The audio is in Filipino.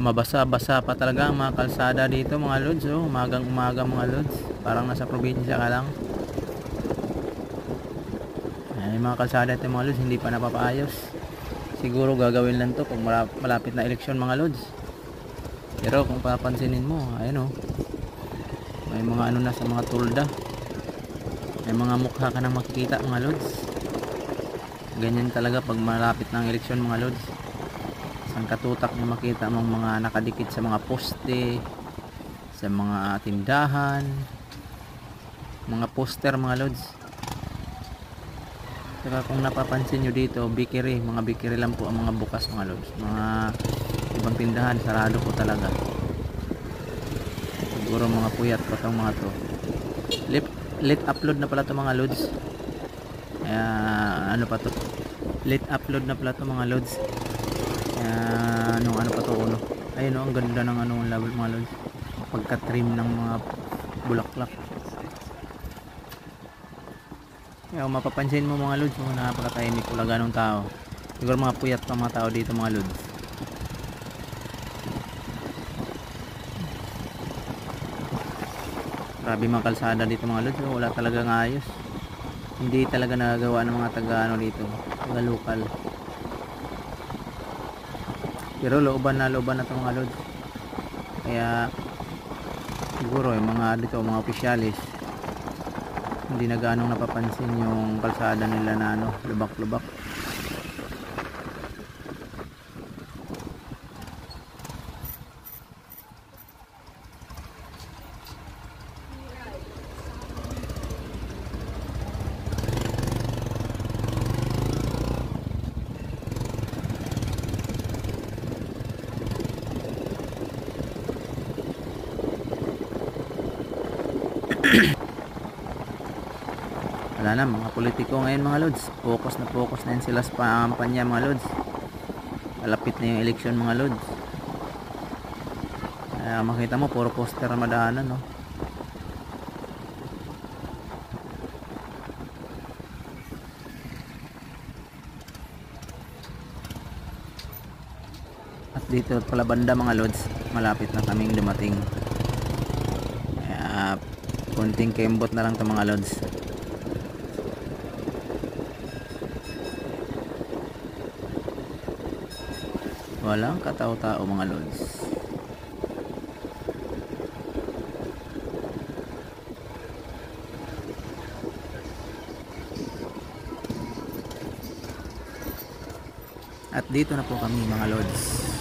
Mabasa-basa pa talaga ang mga kalsada dito mga lods. Oh, umagang umaga mga lods, parang nasa probinsya ka lang. Yung mga kalsada ito mga lods hindi pa napapaayos. Siguro gagawin lang to pag malapit na eleksyon mga lods. Pero kung papansinin mo, ayun oh, may mga ano na sa mga tulda, may mga mukha ka nang makikita mga lods. Ganyan talaga pag malapit na ang eleksyon mga lods. Isang katutak na makita mong mga nakadikit sa mga poste, sa mga tindahan, mga poster mga lods. Saka kung napapansin nyo dito, bikiri, mga bikiri lang po ang mga bukas mga lods. Mga ibang tindahan sarado po talaga. Siguro mga puyat pa itong mga to. Late upload na pala to mga lods. Kaya ano pa to, late upload na pala to mga lods. Kaya nung ano pa to uno. Ayun oh, ang ganda ng ano level mga lods, pagka trim ng mga bulaklak. Kaya kung mapapansin mo mga lods, napakatahimik talaga ng tao. Siguro mga puyat pa mga tao dito mga lods. Grabe mga kalsada dito mga lods. Wala talagang ayos. Hindi talaga nagagawa ng mga taga ano dito, taga lokal. Pero looban na ito mga lods. Kaya siguro yung mga dito, mga opisyalis, hindi na ganong napapansin yung kalsada nila na ano, lubak-lubak. Wala na, mga politiko ngayon mga lods, focus na yun sila sa kampanya mga lods. Malapit na yung eleksyon mga lods. Makita mo puro poster na madaanan no. At dito pala banda mga lods, malapit na kaming dumating. Kaya konting kembot na lang to mga lods. Walang katao-tao mga lods. At dito na po kami mga lods.